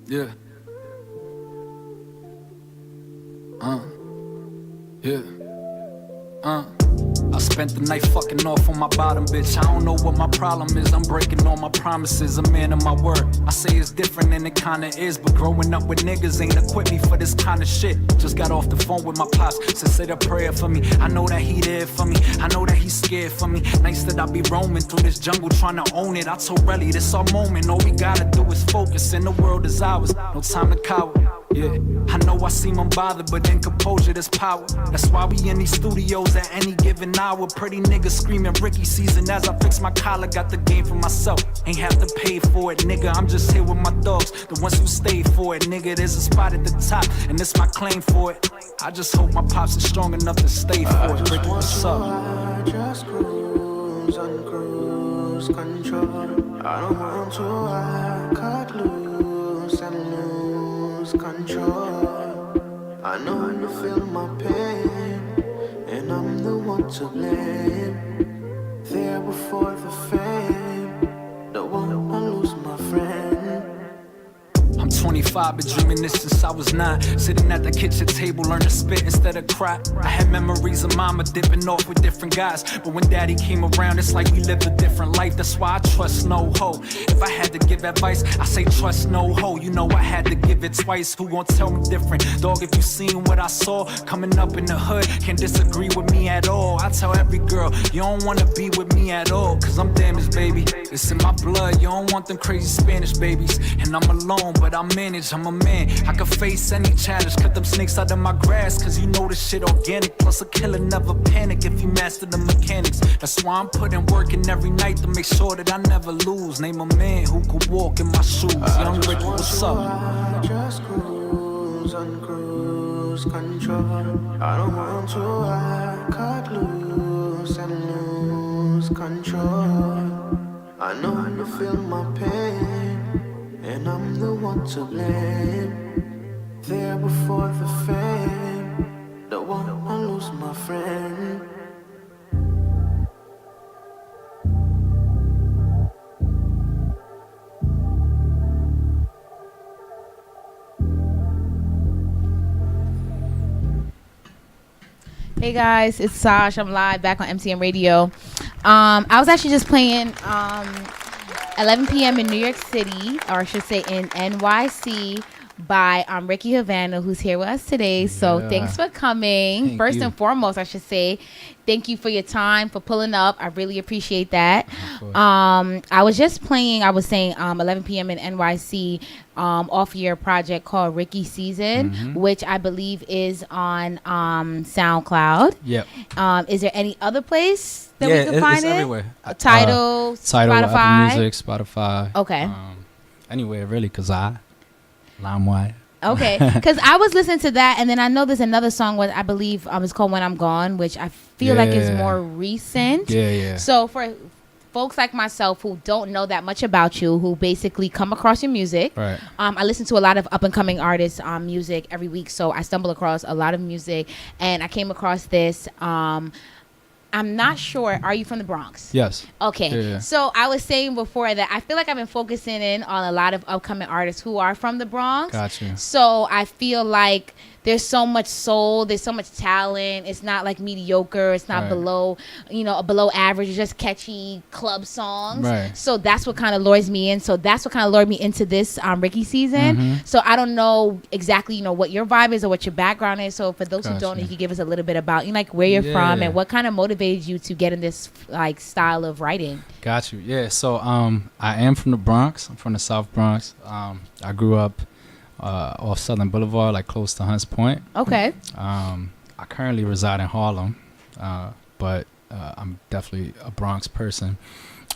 Yeah. Yeah. I spent the night fucking off on my bottom, bitch. I don't know what my problem is. I'm breaking all my promises, a man of my word. I say it's different than it kinda is, but growing up with niggas ain't equipped me for this kind of shit. Just got off the phone with my pops, said say a prayer for me. I know that he there for me, I know that he's scared for me. Nights that I be roaming through this jungle trying to own it. I told Relly this our moment, all we gotta do is focus, and the world is ours, no time to cower. Yeah, I know I seem unbothered, but in composure there's power. That's why we in these studios at any given hour. Pretty niggas screaming Ricky season as I fix my collar. Got the game for myself, ain't have to pay for it, nigga. I'm just here with my dogs, the ones who stay for it, nigga. There's a spot at the top, and it's my claim for it. I just hope my pops is strong enough to stay for it. Ricky, what's up? I just cruise on cruise control. I don't want to, I cut loose and lose control. I know you feel my pain, and I'm the one to blame. There before the fame, don't wanna lose my friend. I'm 25, been dreaming this since I was 9. Sitting at the kitchen table, learn to spit instead of cry. I had memories of mama dipping off with different guys, but when daddy came around, it's like we lived a different life. That's why I trust no hoe. If I had to give advice, I say trust no hoe. You know I had to give it twice, who gon' tell me different? Dog, if you seen what I saw coming up in the hood, can't disagree with me at all. I tell every girl, you don't wanna be with me at all, cause I'm damaged, baby. It's in my blood, you don't want them crazy Spanish babies. And I'm alone, but I manage, I'm a man. I can face any challenge, cut them snakes out of my grass, cause you know this shit organic. Plus a killer never panic if you master the mechanics. That's why I'm putting work in every night to make sure that I never lose. Name a man who could walk in my shoes. Young Ricky, what's up? I just cruise on cruise control. I don't want to, I cut loose and lose control. I know you feel my pain, and I'm the one to blame. There before the fame, don't wanna lose my friend. Hey guys, it's Saj. I'm live back on MTM Radio. I was actually just playing 11 p.m. in New York City, or I should say in NYC, by Ricky Havana, who's here with us today. So thanks for coming. First and foremost, I should say, thank you for your time, for pulling up. I really appreciate that. I was just playing, I was saying 11 p.m. in NYC off your project called Ricky Season, which I believe is on SoundCloud. Yep. Is there any other place that we can find it's it? everywhere. Tidal, Spotify? Apple Music, Spotify. Okay. Anywhere really, cause LimeWire. Okay, because I was listening to that, and then I know there's another song what I believe it's called When I'm Gone, which I feel like is more recent. Yeah. So for folks like myself who don't know that much about you, who basically come across your music, Right. I listen to a lot of up and coming artists' music every week, so I stumble across a lot of music, and I came across this. I'm not sure. Are you from the Bronx? Yes. Okay. Yeah. So I was saying before that I feel like I've been focusing in on a lot of upcoming artists who are from the Bronx. Gotcha. So I feel like there's so much soul, there's so much talent. It's not like mediocre. It's not below average. It's just catchy club songs. Right. So that's what kind of lures me in. So that's what kind of lured me into this Ricky Season. So I don't know exactly, what your vibe is or what your background is. So for those who don't know, you could give us a little bit about like where you're from and what kind of motivated you to get in this like style of writing. Got you. Yeah. So I am from the Bronx. I'm from the South Bronx. I grew up off Southern Boulevard, like close to Hunts Point. Okay. I currently reside in Harlem, but I'm definitely a Bronx person.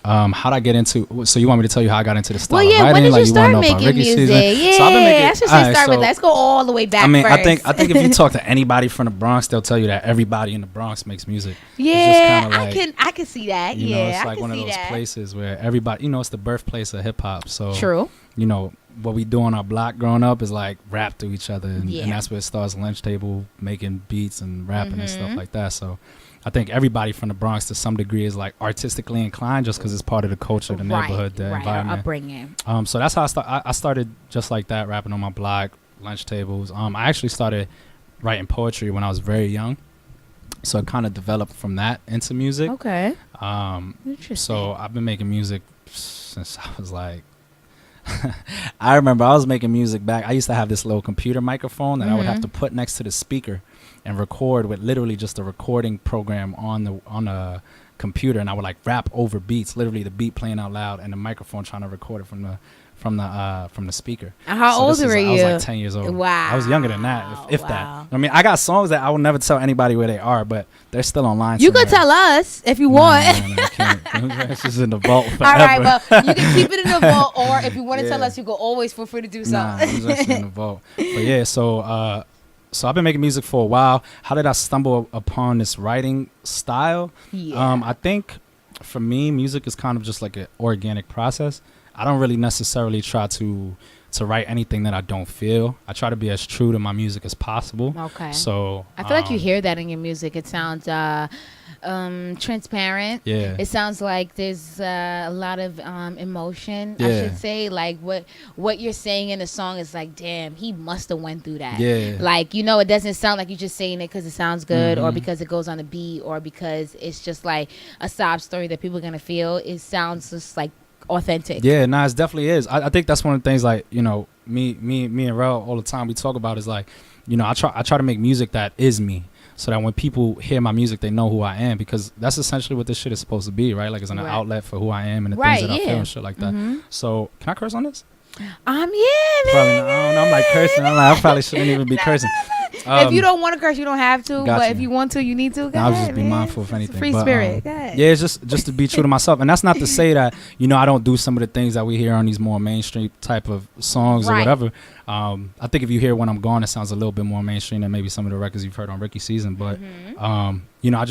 How'd I get into? So you want me to tell you how I got into the style of writing? When did you like, start you making music? Season? Yeah, so I've been making, I should say start with that. Let's go all the way back. I mean, first. I think if you talk to anybody from the Bronx, they'll tell you that everybody in the Bronx makes music. Yeah, it's just I can see that. You know, Yeah, it's like one of those places where everybody, it's the birthplace of hip hop. So true. What we do on our block growing up is like rap to each other, and that's where it starts. Lunch table, making beats and rapping and stuff like that. So I think everybody from the Bronx to some degree is like artistically inclined just because it's part of the culture, the neighborhood, the environment. Upbringing. So that's how I started just like that, rapping on my block, lunch tables. I actually started writing poetry when I was very young. So it kind of developed from that into music. Okay. Interesting. So I've been making music since I was like, I remember I was making music back. I used to have this little computer microphone that I would have to put next to the speaker and record with literally just a recording program on a computer, and I would like rap over beats, literally the beat playing out loud and the microphone trying to record it from the speaker. And how old were you? I was like 10 years old. Wow. I was younger than that, if that. I mean, I got songs that I will never tell anybody where they are, but they're still online. You could tell us if you want. No, I can't. It's just in the vault forever. All right, well, you can keep it in the vault, or if you want to tell us, you can always feel free to do so. Nah, it's just in the vault. But yeah, so I've been making music for a while. How did I stumble upon this writing style? Yeah. I think for me, music is kind of just like an organic process. I don't really necessarily try to write anything that I don't feel. I try to be as true to my music as possible. Okay. So I feel like you hear that in your music. It sounds transparent. Yeah. It sounds like there's a lot of emotion. I Yeah. should say, like what you're saying in the song is like, damn, he must have went through that. Yeah. Like, you know, it doesn't sound like you're just saying it because it sounds good or because it goes on a beat or because it's just like a sob story that people are gonna feel. It sounds just like authentic. Yeah, nah, it definitely is. I think that's one of the things, like, you know, me and Rel all the time we talk about is like, you know, I try to make music that is me, so that when people hear my music, they know who I am, because that's essentially what this shit is supposed to be, right? Like, it's an outlet for who I am and the things that I feel and shit like that. So, can I curse on this? Yeah, man. Probably not. I don't know. I'm like cursing. I'm like, I probably shouldn't even be cursing. If you don't want to curse, you don't have to. Got But you. if you want to, you need to. Go I'll ahead, just be man. mindful of anything. It's a free But, spirit. Go ahead. yeah, it's just to be true to myself, and that's not to say that, you know, I don't do some of the things that we hear on these more mainstream type of songs or whatever. I think if you hear When I'm Gone, it sounds a little bit more mainstream than maybe some of the records you've heard on Ricky Season. But you know, I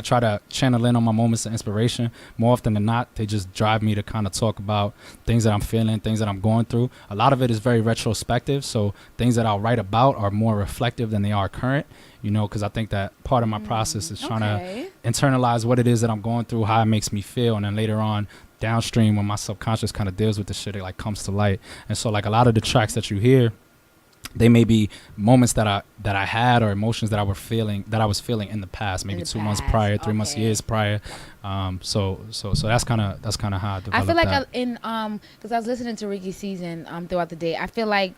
try to channel in on my moments of inspiration. More often than not, they just drive me to kind of talk about things that I'm feeling, things that I'm going through. A lot of it is very retrospective, so things that I'll write about are more reflective than they are current. You know, because I think that part of my process is trying to internalize what it is that I'm going through, how it makes me feel, and then later on downstream when my subconscious kind of deals with the shit, it like comes to light. And so like a lot of the tracks that you hear, they may be moments that I had or emotions that I was feeling in the past, maybe 2 months prior, 3 months, years prior. So that's kind of how I developed I feel like that. because I was listening to Ricky Season throughout the day. I feel like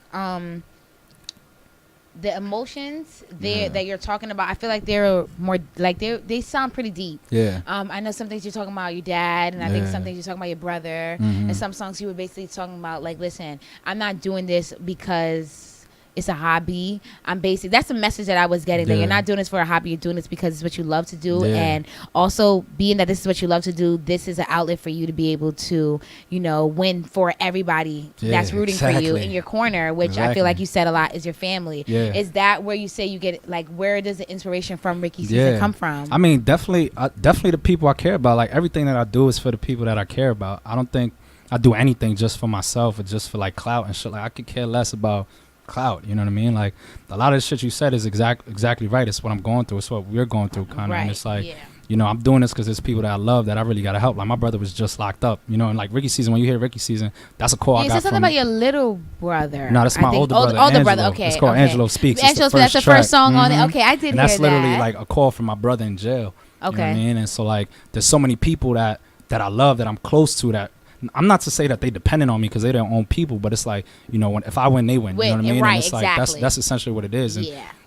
the emotions that you're talking about, I feel like they're more like they sound pretty deep. Yeah. I know some things you're talking about your dad, and I think some things you're talking about your brother, and some songs you were basically talking about like, listen, I'm not doing this because it's a hobby. That's the message that I was getting. That you're not doing this for a hobby. You're doing this because it's what you love to do. Yeah. And also, being that this is what you love to do, this is an outlet for you to be able to, you know, win for everybody that's rooting for you in your corner, which I feel like you said a lot is your family. Yeah. Is that where you say you get, like, where does the inspiration from Ricky Season come from? I mean, definitely the people I care about. Like, everything that I do is for the people that I care about. I don't think I do anything just for myself or just for like clout and shit. Like, I could care less about clout, you know what I mean? Like, a lot of the shit you said is exactly right. It's what I'm going through. It's what we're going through, kind of. And it's like, you know, I'm doing this because there's people that I love that I really gotta help. Like, my brother was just locked up, you know, and like Ricky Season, when you hear Ricky Season, that's a call I got something from. about your little brother. No, that's my older brother. Older brother. Okay. It's called Angelo Speaks. Angelo Speaks. That's the first song on it. Okay, I did and hear that's that. literally like a call from my brother in jail. Okay. You know what I mean? And so like, there's so many people that I love, that I'm close to, that I'm not to say that they dependent on me because they their own people, but it's like, you know, if I win, they win. You know what I mean? Right, and it's like that's essentially what it is. And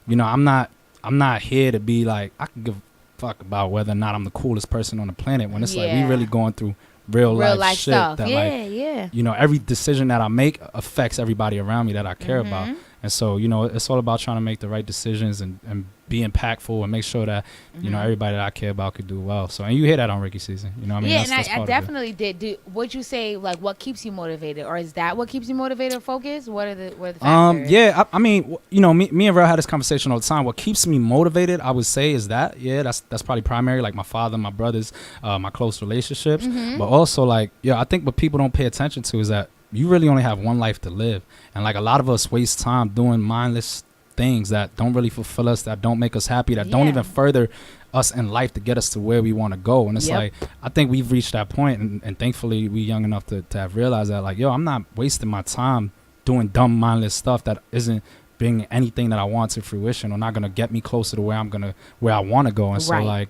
you know, I'm not here to be like, I can give a fuck about whether or not I'm the coolest person on the planet, when it's like we really going through real life shit stuff. that like, you know, every decision that I make affects everybody around me that I care about. And so, you know, it's all about trying to make the right decisions and be impactful and make sure that, you know, everybody that I care about could do well. So, and you hear that on Ricky Season, you know what I mean? Yeah, that's and I definitely did. Would you say, like, what keeps you motivated? Or is that what keeps you motivated or focused? What are the factors? Yeah, I mean, you know, me and Rel had this conversation all the time. What keeps me motivated, I would say, is that, that's probably primary, like my father, my brothers, my close relationships. But also, like, I think what people don't pay attention to is that you really only have one life to live. And like, a lot of us waste time doing mindless things that don't really fulfill us, that don't make us happy, that don't even further us in life to get us to where we want to go. And it's Yep. like, I think we've reached that point, and thankfully we young enough to have realized that, like, yo, I'm not wasting my time doing dumb, mindless stuff that isn't bringing anything that I want to fruition or not gonna get me closer to where I want to go. And so Right. like,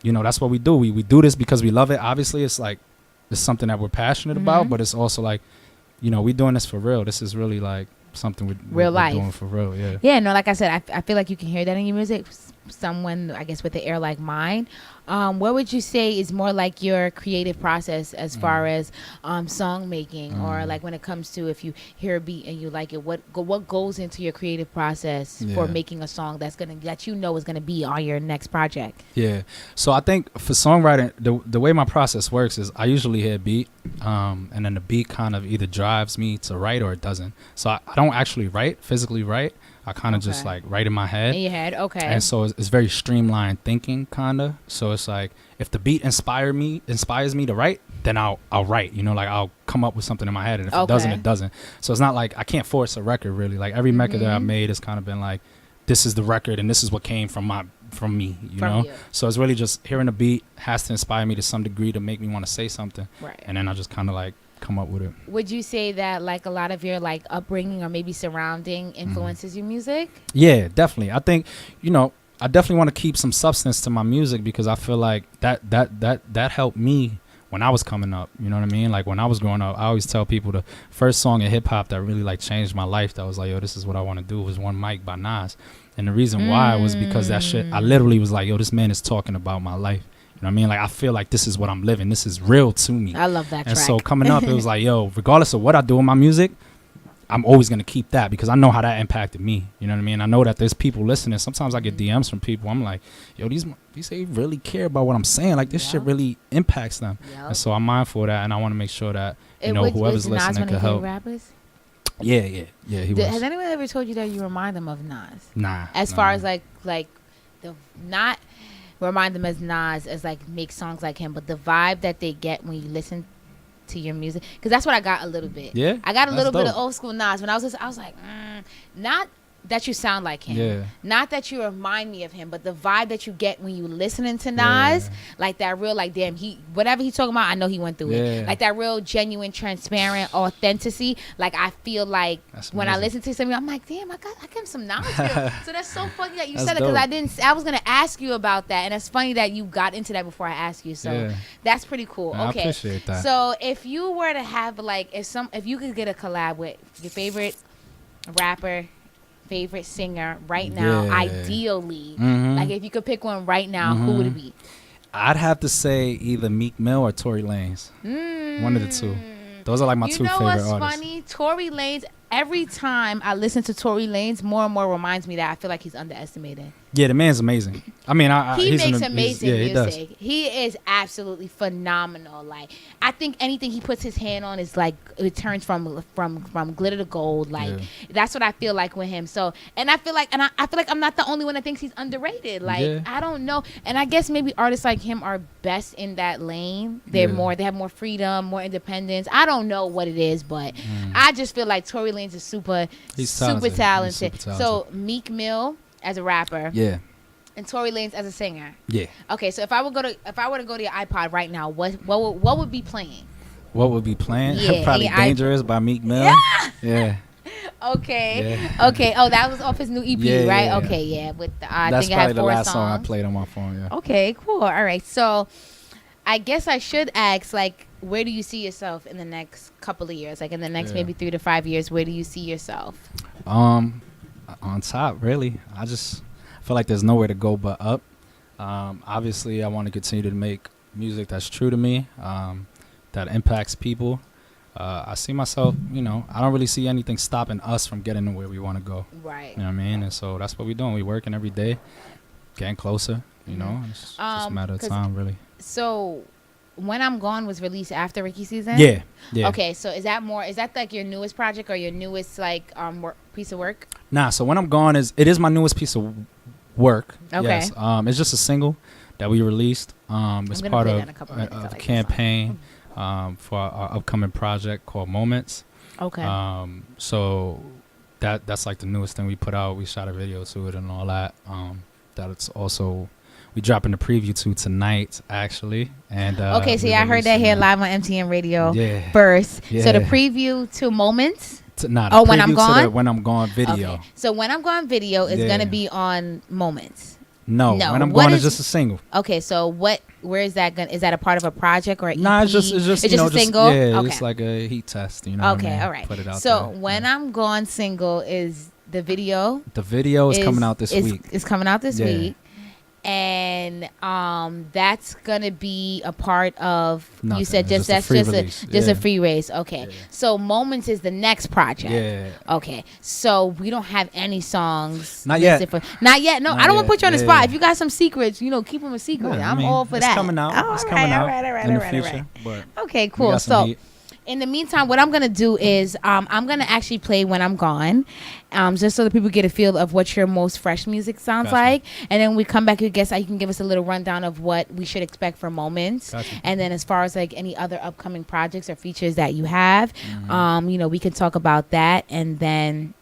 you know, that's what we do. We do this because we love it. Obviously, it's like it's something that we're passionate about, but it's also like, you know, we're doing this for real. This is really like something Real we're life. doing for real. Yeah. Yeah, no, like I said, I feel like you can hear that in your music. Someone, I guess, with the air like mine. What would you say is more like your creative process as far as song making, or like when it comes to if you hear a beat and you like it, what goes into your creative process for Yeah. making a song that you know is gonna be on your next project? Yeah. So I think for songwriting, the way my process works is I usually hear a beat, and then the beat kind of either drives me to write or it doesn't. So I don't actually physically write. I kind of just Okay. like write in my head. In your head, okay. And so it's very streamlined thinking, kind of. So it's like if the beat inspires me to write, then I'll write. You know, like I'll come up with something in my head, and if it doesn't, Okay. it doesn't. So it's not like I can't force a record really. Like every record that I've made has kind of been like, this is the record, and this is what came from me. You From know. you. So it's really just hearing a beat has to inspire me to some degree to make me want to say something, Right. and then I just kind of like come up with it. Would you say that like a lot of your like upbringing or maybe surrounding influences your music? Yeah, definitely. I think, you know, I definitely want to keep some substance to my music because I feel like that helped me when I was coming up. You know what I mean? Like when I was growing up, I always tell people the first song in hip hop that really like changed my life, that was like, yo, this is what I want to do, was One Mic by Nas. And the reason why was because that shit, I literally was like, yo, this man is talking about my life. You know what I mean? Like I feel like this is what I'm living. This is real to me. I love that And track. so coming up, it was like, yo, regardless of what I do in my music, I'm always going to keep that because I know how that impacted me. You know what I mean? I know that there's people listening. Sometimes I get DMs from people. I'm like, yo, these they really care about what I'm saying. Like this shit really impacts them. Yep. And so I'm mindful of that, and I want to make sure that, you know, Was whoever's Nas listening one can of your help. rappers? Yeah, he was. Has anyone ever told you that you remind them of Nas? Nah. As nah. far as like the not remind them as Nas as like make songs like him, but the vibe that they get when you listen to your music, because that's what I got a little bit. Yeah, I got a that's little bit dope. of old school Nas when I was listening. I was like, not that you sound like him, Yeah. not that you remind me of him, but the vibe that you get when you listening to Nas, Yeah. like that real, like damn, he whatever he's talking about, I know he went through it, Yeah. like that real genuine, transparent authenticity. Like I feel like That's when I amazing. listen to something, I'm like, damn, I got some Nas feel. So that's so funny that you That's said it, because dope. I was gonna ask you about that, and it's funny that you got into that before I asked you. So Yeah. that's pretty cool. I Okay, appreciate that. so if you were to have like if you could get a collab with your favorite rapper, favorite singer right now, Yeah. ideally, Mhm. like if you could pick one right now, who would it be? I'd have to say either Meek Mill or Tory Lanez. One of the two. Those are like my You two know favorite what's artists. funny? Tory Lanez. Every time I listen to Tory Lanez, more and more reminds me that I feel like he's underestimated. Yeah, the man's amazing. I mean, He he's makes he's- amazing yeah, he does. music. He is absolutely phenomenal. Like I think anything he puts his hand on is like it turns from glitter to gold. Like Yeah. that's what I feel like with him. So and I feel like I'm not the only one that thinks he's underrated. Like Yeah. I don't know. And I guess maybe artists like him are best in that lane. They're Yeah. they have more freedom, more independence. I don't know what it is, but I just feel like Tory Lanez is He's super talented. talented. He's super So Meek Mill as a rapper Yeah, and Tory Lanez as a singer. yeah. Okay, so if I were to go to your iPod right now, what would be playing? What would be playing? Yeah, Probably yeah, Dangerous by Meek Mill. Yeah. Okay, Yeah. okay. Oh, that was off his new EP, Yeah, right? yeah, yeah. Okay, yeah. With I That's think it had probably the 4 last songs. song I played on my phone. Yeah. Okay, cool. All right, so I guess I should ask, like, where do you see yourself in the next couple of years? Like in the next Yeah. maybe 3 to 5 years, where do you see yourself? On top, really. I just feel like there's nowhere to go but up. Obviously, I want to continue to make music that's true to me, that impacts people. I see myself, you know, I don't really see anything stopping us from getting to where we want to go. Right. You know what I mean? And so that's what we're doing. We're working every day, getting closer, you know. It's just a matter of 'cause time, really. So, When I'm Gone was released after Ricky season. Yeah, yeah. Okay, so is that like your newest project or your newest like piece of work? Nah, so When I'm Gone it is my newest piece of work. Okay. Yes. It's just a single that we released. It's gonna part play of that in a couple minutes. I a like this campaign for our upcoming project called Moments. Okay. So that's like the newest thing we put out. We shot a video to it and all that. That it's also we dropping the preview to tonight, actually. And okay, so yeah, I heard that here live on MTM Radio first. Yeah. So the preview to Moments. When I'm gone. When I'm gone video. Okay. So When I'm Gone video is gonna be on Moments. No. When I'm Gone is just a single. Okay, so where is that gonna? Is that a part of a project or an EP? Nah, it's just a single. Yeah, okay. It's like a heat test. You know. Okay, all right. Put it out so there. When I'm Gone single is the video. The video is coming out this week. It's coming out this week. And that's gonna be a part of nothing. You said just a free release. Okay, so Moments is the next project. Okay, so we don't have any songs. Not yet. Not yet. No, I don't want to put you on the spot. If you got some secrets, keep them a secret. I'm all for that. It's coming out. It's coming out in the future. But okay, cool. So. Heat. In the meantime, what I'm going to do is I'm going to actually play When I'm Gone, just so that people get a feel of what your most fresh music sounds like. And then we come back, you can give us a little rundown of what we should expect for Moments. Gotcha. And then as far as like any other upcoming projects or features that you have, we can talk about that. And then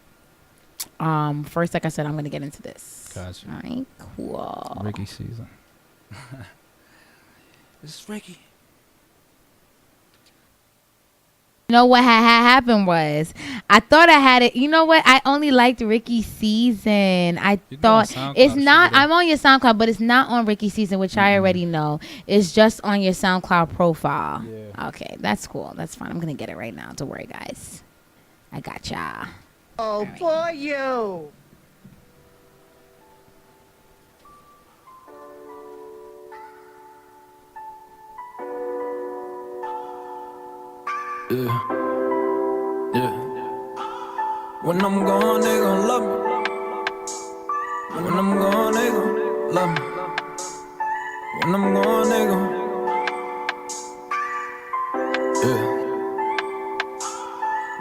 first, like I said, I'm going to get into this. Gotcha. All right, cool. Ricky season. This is Ricky. You know what had happened was I thought I had it. You know what? I only liked Ricky Season. I thought it's not. I'm on your SoundCloud, but it's not on Ricky Season, which I already know. It's just on your SoundCloud profile. Yeah. Okay, that's cool. That's fine. I'm gonna get it right now. Don't worry, guys. I got ya. Oh, right. For you. Yeah. When I'm gone, they gon' love me. When I'm gone, they gon' love me. When I'm gone, they gon'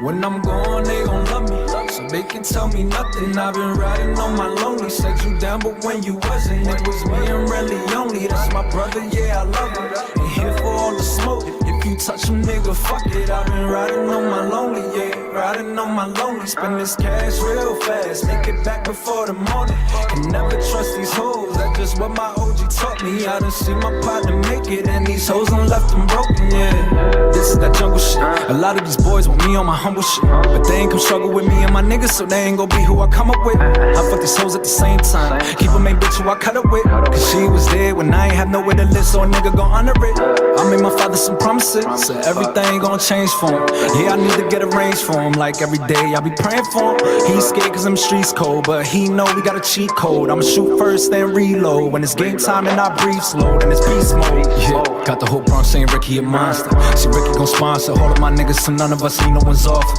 When I'm gone, they gon' love me. So they can tell me nothing. I've been riding on my lonely. Said you down, but when you wasn't, it was me and really only. That's my brother, yeah, I love him. Ain't here for all the smoke. If you touch him, nigga, fuck it. I've been riding on my lonely, yeah. Riding on my lonely. Spend this cash real fast. Make it back before the morning. Can never trust these hoes. That's just what my OG taught me. I done seen my partner make it, and these hoes done left them broken, yeah. This is that jungle shit. A lot of these boys want me on my humble shit, but they ain't come struggle with me and my niggas, so they ain't gon' be who I come up with. I fuck these hoes at the same time. Keep a main bitch who I cut up with, cause she was there when I ain't have nowhere to live, so a nigga gon' honor it. I made my father some promises, so everything gon' change for him. Yeah, I need to get a range for him, like every day I be praying for him. He's scared cause them streets cold, but he know we got a cheat code. I'ma shoot first, then reload. When it's game time and I breathe slow, then it's beast mode. Yeah, got the whole Bronx saying Ricky a monster. See Ricky gon' sponsor all of my niggas, so none of us need no one's offers.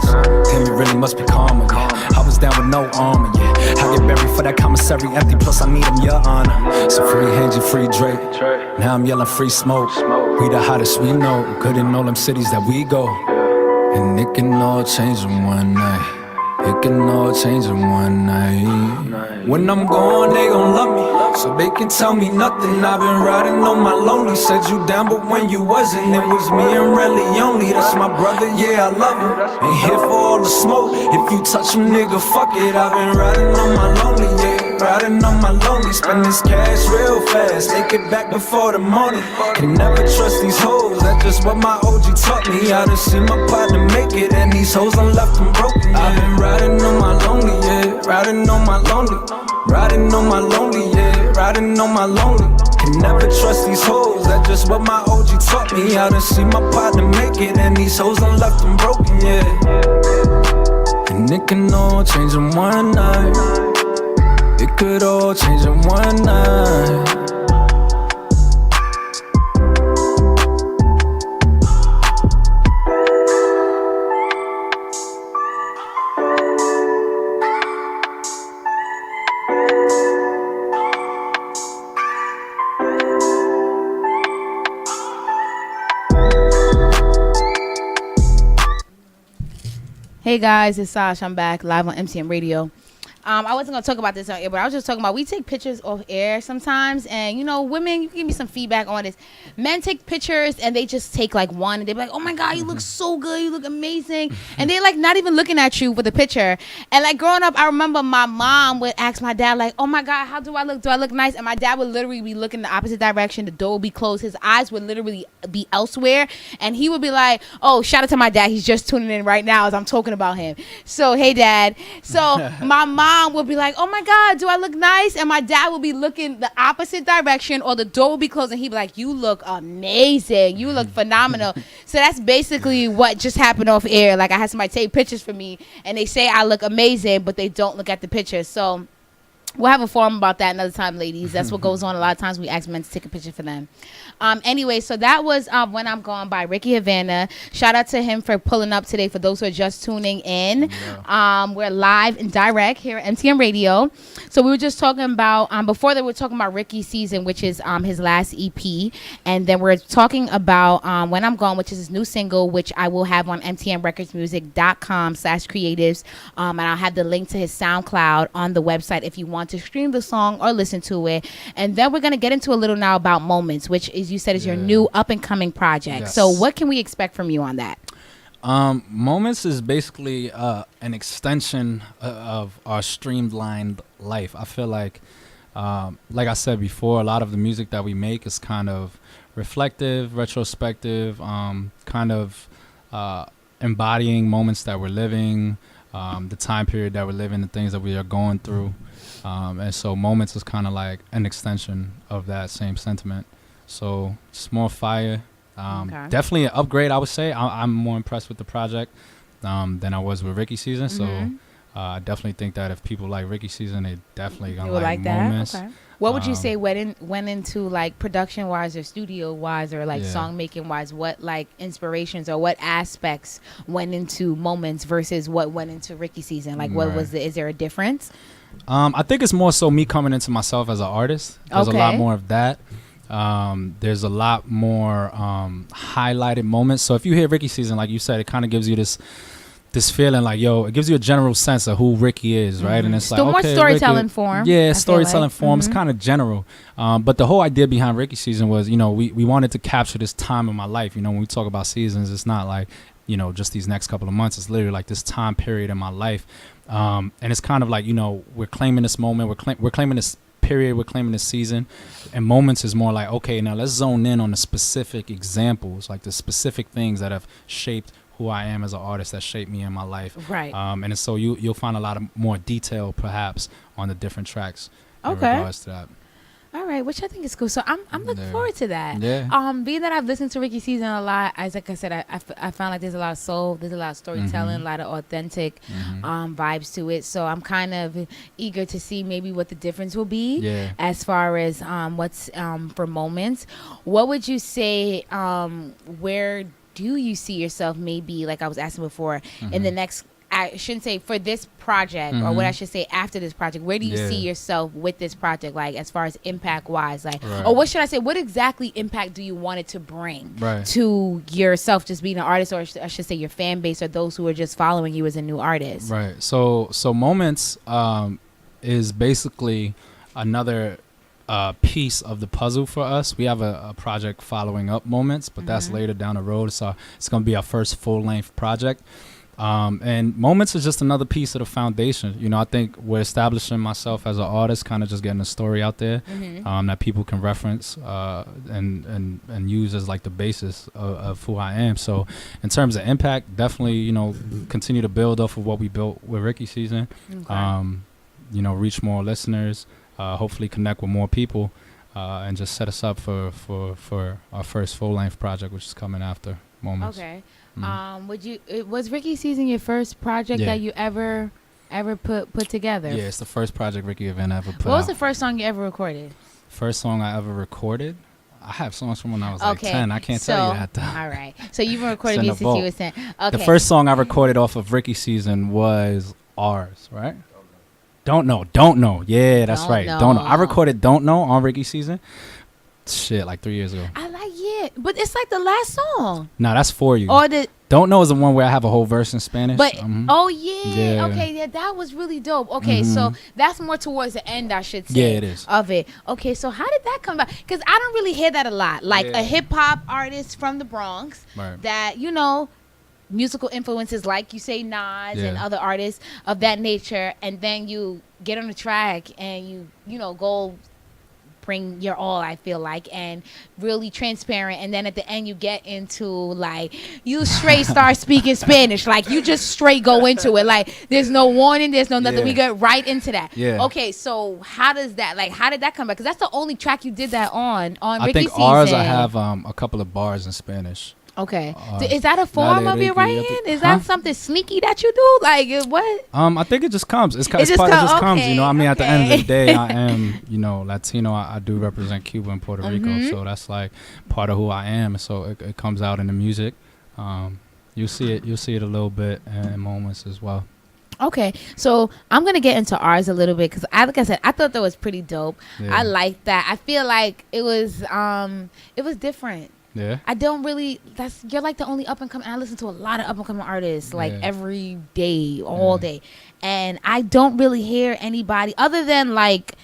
Damn, it really must be karma, yeah. I was down with no armor, yeah. I get buried for that commissary empty, plus I need him, your honor. So free Angie, free Drake. Now I'm yelling free smoke. We the hottest we know, good in all them cities that we go. And it can all change in one night. It can all change in one night. When I'm gone, they gon' love me, so they can tell me nothing. I've been riding on my lonely. Said you down, but when you wasn't, it was me and really only. That's my brother, yeah, I love him. Ain't here for all the smoke. If you touch him, nigga, fuck it. I've been riding on my lonely, yeah. Riding on my lonely. Spend this cash real fast. Make it back before the morning. Can never trust these hoes. That's just what my OG taught me. I done seen my partner make it, and these hoes done left them broken, yeah. I've been riding on my lonely, yeah. Riding on my lonely. Riding on my lonely, yeah. Riding on my lonely. Can never trust these hoes. That's just what my OG taught me. I done seen my partner make it, and these hoes done left them broken, yeah. And it can all change in one night. It could all change in one night. Hey guys, it's Sash. I'm back live on MTM Radio. I wasn't gonna talk about this on air, but I was just talking about we take pictures off air sometimes, and you know, women, you can give me some feedback on this. Men take pictures and they just take like one, and they be like, "Oh my God, you look so good, you look amazing," and they like not even looking at you with the picture. And like growing up, I remember my mom would ask my dad like, "Oh my God, how do I look? Do I look nice?" And my dad would literally be looking the opposite direction. The door would be closed. His eyes would literally be elsewhere, and he would be like, "Oh, shout out to my dad. He's just tuning in right now as I'm talking about him." So hey, Dad. So my mom would be like, "Oh my God, do I look nice?" And my dad would be looking the opposite direction, or the door would be closed, and he'd be like, "You look amazing. You look phenomenal." So that's basically what just happened off air. Like I had somebody take pictures for me, and they say I look amazing, but they don't look at the pictures. So we'll have a forum about that another time, ladies. That's what goes on. A lot of times we ask men to take a picture for them. Anyway, so that was When I'm Gone by Ricky Havana. Shout out to him for pulling up today for those who are just tuning in. Yeah. We're live and direct here at MTM Radio. So we were just talking about, before that we were talking about Ricky's Season, which is his last EP. And then we're talking about When I'm Gone, which is his new single, which I will have on mtmrecordsmusic.com/creatives. And I'll have the link to his SoundCloud on the website if you want to stream the song or listen to it. And then we're going to get into a little now about Moments, which is, you said, is your new up and coming project. Yes. So what can we expect from you on that? Moments is basically an extension of our streamlined life. I feel like I said before, a lot of the music that we make is kind of reflective, retrospective, kind of embodying moments that we're living, the time period that we're living, the things that we are going through. And so Moments is kind of like an extension of that same sentiment. So it's more fire. Okay. Definitely an upgrade, I would say. I'm more impressed with the project than I was with Ricky Season. Mm-hmm. So I definitely think that if people like Ricky Season, they definitely gonna like Moments. Okay. What would you say went into like production wise or studio wise or like song making wise? What like inspirations or what aspects went into Moments versus what went into Ricky Season? Like what was is there a difference? I think it's more so me coming into myself as an artist. There's a lot more of that. There's a lot more highlighted moments. So if you hear Ricky Season, like you said, it kind of gives you this feeling like, yo, it gives you a general sense of who Ricky is, right? And it's like, more storytelling form. Yeah, storytelling form. It's kind of general. But the whole idea behind Ricky Season was, you know, we wanted to capture this time in my life. You know, when we talk about seasons, it's not like, you know, just these next couple of months. It's literally like this time period in my life. And it's kind of like, you know, we're claiming this moment. We're claiming this period, we're claiming this season, and Moments is more like, okay, now let's zone in on the specific examples, like the specific things that have shaped who I am as an artist, that shaped me in my life, right? And so you'll find a lot of more detail perhaps on the different tracks in regards to that. All right, which I think is cool. So I'm looking forward to that. Yeah. Being that I've listened to Ricky Season a lot, as like I said, I found like there's a lot of soul, there's a lot of storytelling, a lot of authentic vibes to it. So I'm kind of eager to see maybe what the difference will be as far as what's for Moments. What would you say? Where do you see yourself? Maybe like I was asking before in the next. I shouldn't say for this project or what I should say after this project. Where do you see yourself with this project, like as far as impact wise, like, or what should I say? What exactly impact do you want it to bring to yourself, just being an artist, or I should say your fan base or those who are just following you as a new artist? Right. So Moments is basically another piece of the puzzle for us. We have a project following up Moments, but that's later down the road. So it's going to be our first full length project. And Moments is just another piece of the foundation. You know, I think we're establishing myself as an artist, kind of just getting a story out there that people can reference and use as like the basis of who I am. So in terms of impact, definitely, you know, continue to build off of what we built with Ricky Season. You know, reach more listeners, hopefully connect with more people, and just set us up for our first full length project, which is coming after Moments. Okay. Was Ricky Season your first project that you ever put together? Yeah, it's the first project Ricky Havana ever put What was out. the first song you ever recorded? First song I ever recorded? I have songs from when I was like 10. I can't tell you that though. All right. So you've been recording music since you were 10. Okay. The first song I recorded off of Ricky Season was Ours, right? Don't Know. Yeah, that's right. Don't Know. I recorded Don't Know on Ricky Season. Shit, like 3 years ago. Yeah, but it's like the last song. No, that's For You. Or the Don't Know is the one where I have a whole verse in Spanish. But Mhm. yeah, okay, yeah, that was really dope. Okay, so that's more towards the end, I should say. Yeah, it is. Of it. Okay, so how did that come about? Because I don't really hear that a lot. Like Yeah. a hip hop artist from the Bronx Right. that musical influences like you say Nas and Yeah. other artists of that nature, and then you get on the track and you go bring your all, I feel like, and really transparent, and then at the end you get into like you straight start speaking Spanish, like you just straight go into it, like there's no warning, there's no nothing. Yeah. We get right into that. Yeah. Okay, so how did that come back? Because that's the only track you did that on I Ricky think Season. ours, I have a couple of bars in Spanish. Okay, is that a form of your Ricky, I writing? think- Is that something sneaky that you do? Like what? I think it just comes. It's just part. It just come- comes. okay, I mean, at the end of the okay. day, I am, Latino. I do represent Cuba and Puerto Rico, so that's like part of who I am. So it comes out in the music. You'll see it a little bit in moments as well. Okay, so I'm gonna get into ours a little bit because, like I said, I thought that was pretty dope. Yeah. I liked that. I feel like it was different. Yeah. I don't really. You're like the only up and coming. I listen to a lot of up and coming artists like Yeah. every day, all day, and I don't really hear anybody other than like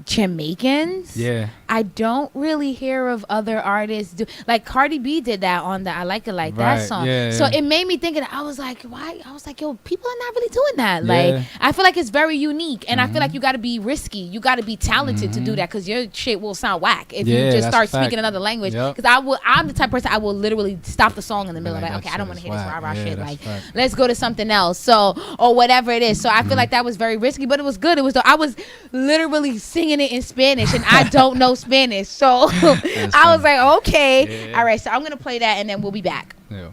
Jamaicans. Yeah. I don't really hear of other artists do like Cardi B did that on the I Like It Like That Right, song. yeah, So yeah. it made me think of that. I was like, why? I was like, yo, people are not really doing that. Yeah. Like, I feel like it's very unique, and I feel like you got to be risky. You got to be talented to do that because your shit will sound whack if you Yeah, just that's start a fact. speaking another language. Yep. Because I'm the type of person I will literally stop the song in the middle. Like, Like, that okay, I don't shit want to is hear this whack. rah rah Yeah, shit. that's Like, fact. let's go to something else. So, or whatever it is. So I feel like that was very risky, but it was good. It was. I was literally singing it in Spanish, and I don't know Spanish, so I was like, okay, Yeah. all right. So I'm gonna play that, and then we'll be back. Yeah.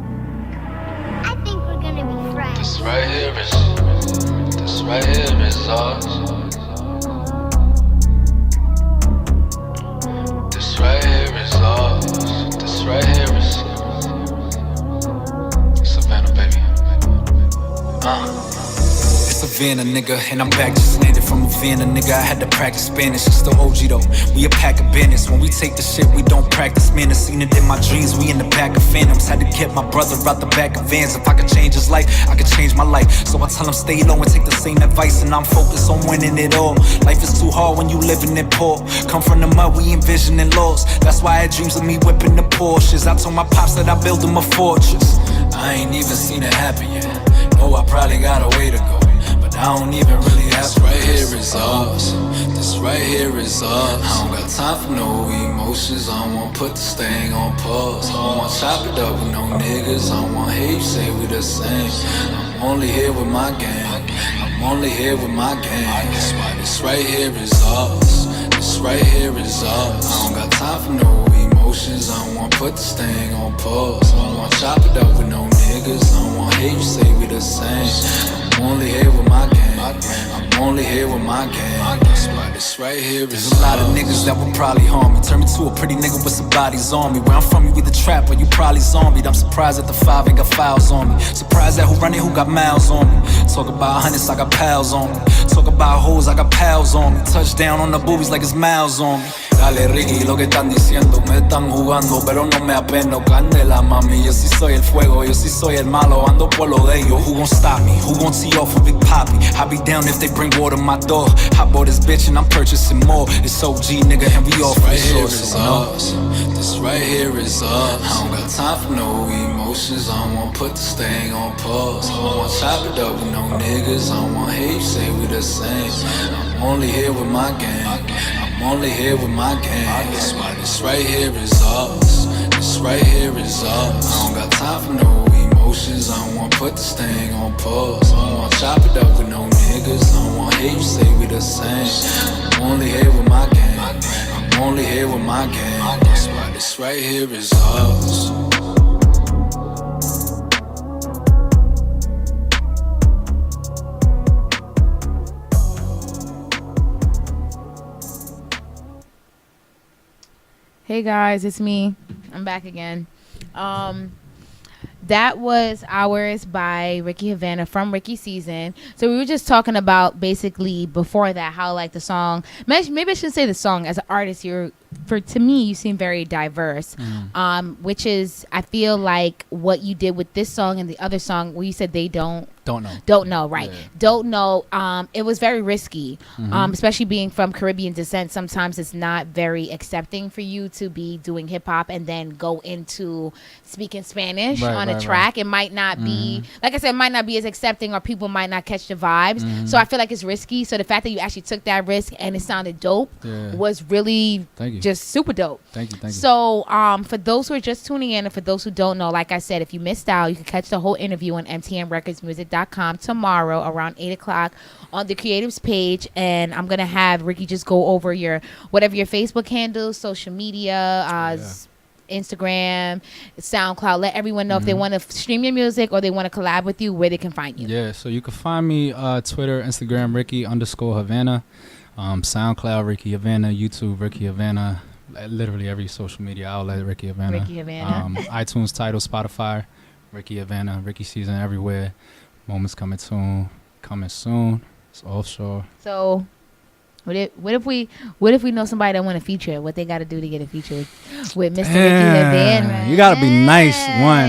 I think we're gonna be friends. This right here is ours. This right here is ours. This right here is Savannah, baby. It's Havana, nigga, and I'm back just landed from Havana, nigga. I had to practice Spanish, it's the OG though. We a pack of business. When we take the shit, we don't practice man. I seen it in my dreams. We in the back of phantoms. Had to get my brother out the back of vans. If I could change his life, I could change my life. So I tell him stay low and take the same advice, and I'm focused on winning it all. Life is too hard when you living in poor. Come from the mud, we envisioning laws. That's why I had dreams of me whipping the Porsches. I told my pops that I build him a fortress. I ain't even seen it happen yet. Oh, I probably got a way to go, but I don't even really have This right here is ours. This right here is ours. I don't got time for no emotions. I don't want put this thing on pause. I don't want chop it up with no niggas. I don't want hate you say we the same. I'm only here with my gang. I'm only here with my gang. That's why this right here is ours. This right here is ours. I don't got time for no emotions. I don't want put this thing on pause. I don't want chop it up with no niggas. I don't want hate you say we the same. I'm only here with my gang. I'm only here with my gang. That's why this right here is There's a lot of niggas that would probably harm me. Turn me to a pretty nigga with some bodies on me. Where I'm from, you either trap or you probably zombie. I'm surprised that the 5 ain't got files on me. Surprised at who running, who got miles on me. Talk about hundreds, I got pals on me. Talk about hoes, I got pals on me. Touchdown on the boobies like it's miles on me. Dale Ricky, lo que están diciendo, me están jugando, pero no me apeno. Candela, mami, yo sí soy el fuego, yo sí soy el malo, ando por lo de ellos. Who gon' stop me? Who gon' tee off with Big Poppy? I be down if they bring water my door. I bought this bitch and I'm purchasing more. It's OG, nigga, and we all for the right here source. is ours. This right here is ours. I don't got time for no emotions. I don't want put this thing on pause. I don't want chop it up with no niggas. I don't want hate you say we the same. I'm only here with my gang. I'm only here with my gang. That's why this right here is ours. This right here is ours. I don't got time for no emotions. I don't want put this thing on pause. I don't want chop it up with no niggas. I don't want hate you say we the same. I'm only here with my gang. I'm only here with my gang. That's why this right here is ours. Hey guys, it's me. I'm back again. That was Hours by Ricky Havana from Ricky Season. So we were just talking about basically before that how like the song, maybe I shouldn't say the song, as an artist to me you seem very diverse, which is, I feel like what you did with this song and the other song where you said they don't know, right? Yeah. Don't know. It was very risky, especially being from Caribbean descent. Sometimes it's not very accepting for you to be doing hip hop and then go into speaking Spanish on a track. It might not be, like I said, it might not be as accepting, or people might not catch the vibes. So I feel like it's risky. So the fact that you actually took that risk and it sounded dope was really just super dope. Thank you. So for those who are just tuning in, and for those who don't know, like I said, if you missed out, you can catch the whole interview on MTMRecordsMusic.com tomorrow around 8 o'clock on the creatives page. And I'm gonna have Ricky just go over your Facebook handles, social media, Instagram, SoundCloud. Let everyone know if they want to stream your music or they want to collab with you, where they can find you. Yeah, so you can find me Twitter, Instagram, Ricky_Havana, SoundCloud, Ricky Havana, YouTube, Ricky Havana, literally every social media outlet, Ricky Havana. iTunes, Tidal, Spotify, Ricky Havana, Ricky Season everywhere. Moments coming soon. It's offshore. So what if we know somebody that want to feature? What they got to do to get a feature with Mr. Ricky Havana? You gotta be nice.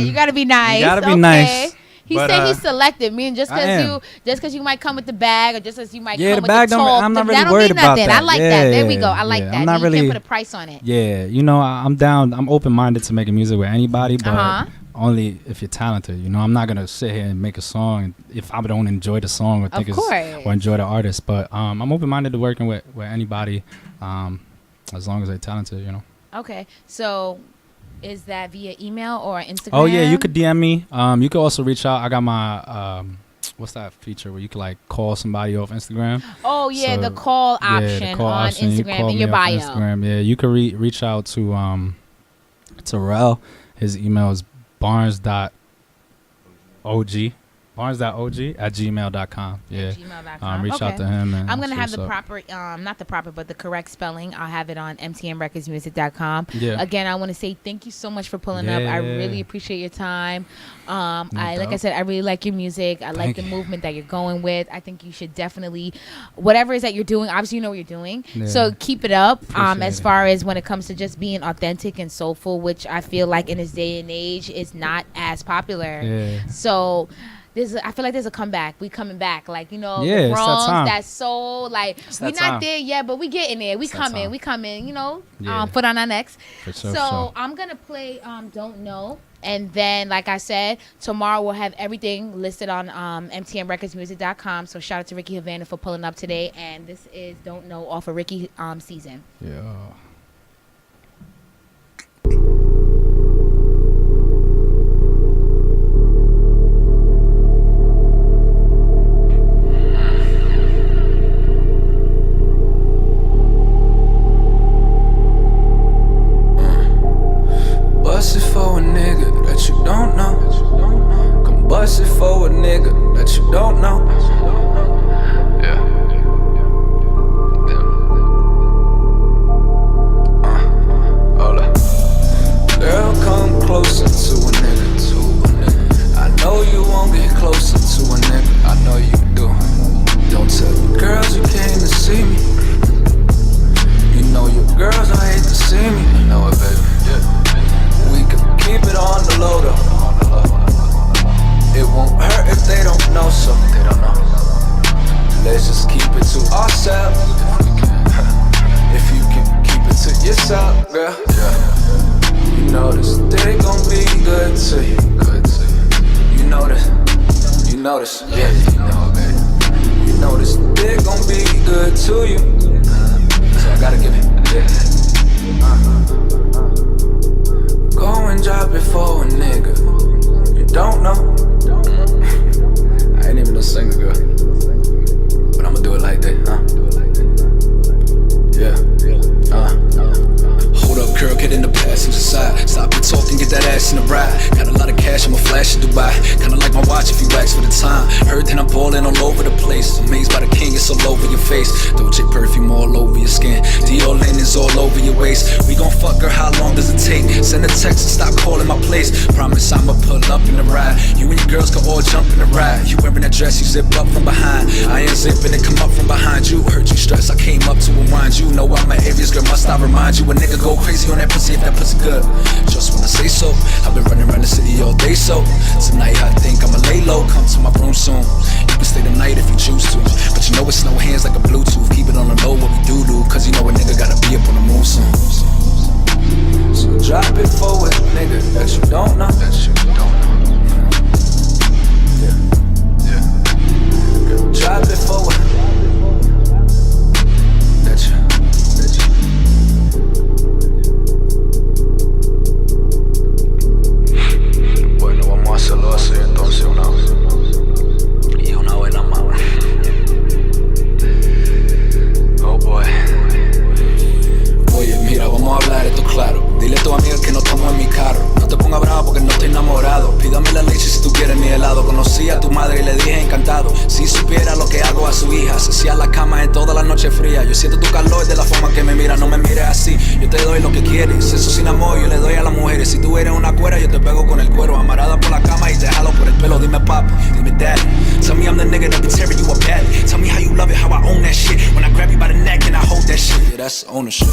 You gotta be nice. He said he selected me, and just because you might come with the bag, or just as you might come with the talk, I'm not really worried about that. I like that. There we go. I like that. You can't put a price on it. Yeah, I'm down. I'm open-minded to making music with anybody, but only if you're talented. I'm not gonna sit here and make a song if I don't enjoy the song or enjoy the artist. But I'm open-minded to working with anybody, as long as they're talented. Okay, so. Is that via email or Instagram? Oh yeah, you could DM me. You could also reach out. I got my what's that feature where you could like call somebody off Instagram? Oh yeah, so, the call option on Instagram in your bio. Instagram. Yeah, you could reach out to Terrell. His email is barnes.og at gmail.com. Yeah. gmail.com. Reach out to him. And I'm going to have the proper, not the proper, but the correct spelling. I'll have it on mtmrecordsmusic.com. Yeah. Again, I want to say thank you so much for pulling up. I really appreciate your time. Like I said, I really like your music. I like the movement that you're going with. I think you should definitely, whatever it is that you're doing, obviously you know what you're doing. Yeah. So keep it up as far as when it comes to just being authentic and soulful, which I feel like in this day and age is not as popular. Yeah. So I feel like there's a comeback. We coming back, the Bronx, that soul. We not there yet, but we getting there. We coming. Foot on our necks. So I'm gonna play Don't Know, and then like I said, tomorrow we'll have everything listed on mtmrecordsmusic.com. So shout out to Ricky Havana for pulling up today, and this is Don't Know off of Ricky Season. Yeah. Bust it for a nigga that you don't know. Come bust it for a nigga that you don't know. Yeah. Hold up. Girl, come closer to a nigga. I know you won't get closer to a nigga. I know you do. Don't tell the girls you came to see me. You know your girls, I hate to see me. You know it, baby. Yeah. We can keep it on the low though. It won't hurt if they don't know, so they don't know. Let's just keep it to ourselves. If you can keep it to yourself, girl. Yeah. You know this day gon' be good to you. You know this. You know this. Yeah, you know it, baby. You know this day gon' be good to you. So I gotta give it. Go and drop it for a nigga you don't know. I ain't even no singer, girl, but I'ma do it like that, Hold up, girl, get in the passenger side. Stop your talking, get that ass in the ride. Got a lot of cash, I'ma flash in Dubai. Kinda like my watch if you ask for the time. Heard that I'm ballin' all over the place. Amazed by the king, it's all over your face. Dolce perfume all over your skin. Dior linen is all over your waist. We gon' fuck her, how long does it take? Send a text and stop calling my place. Promise I'ma pull up in the ride. You and your girls can all jump in the ride. You wearing that dress, you zip up from behind. I ain't zipping and come up from behind you. Heard you stress, I came up to unwind you. Know I'm an Aries girl, must I remind you? A nigga go crazy on that pussy if that pussy good. Just when I say so, I've been running around the city all day, so tonight I think I'ma lay low. Come to my room soon. You can stay the night if you choose to, but you know it's no hands like a Bluetooth. Keep it on the low, what we do, cause you know a nigga gotta be up on the move soon. So drop it forward, nigga, that you don't know. That you don't know. Yeah. Girl, drop it forward. That you. Bueno, vamos a hacerlo así entonces una vez. Y una vez nada más. Oh boy. Oye, mira, vamos a hablar esto claro. Dile a tu amiga que no tomo en mi carro. No te pongas bravo porque no estoy enamorado. Pídame la leche si tú quieres mi helado. Conocí a tu madre y le dije encantado. Si supiera lo que hago a su hija. Se hacía la cama en toda la noche fría. Yo siento tu calor de la forma que me mira. No me mires así, yo te doy lo que quieres. Eso sin amor yo le doy a las mujeres. Si tú eres una cuera yo te pego con el cuero. Amarrada por la cama y te jalo por el pelo. Dime papi, dime daddy. Tell me I'm the nigga that be tearing you apart. Tell me how you love it, how I own that shit. When I grab you by the neck and I hold that shit. Yeah, that's ownership.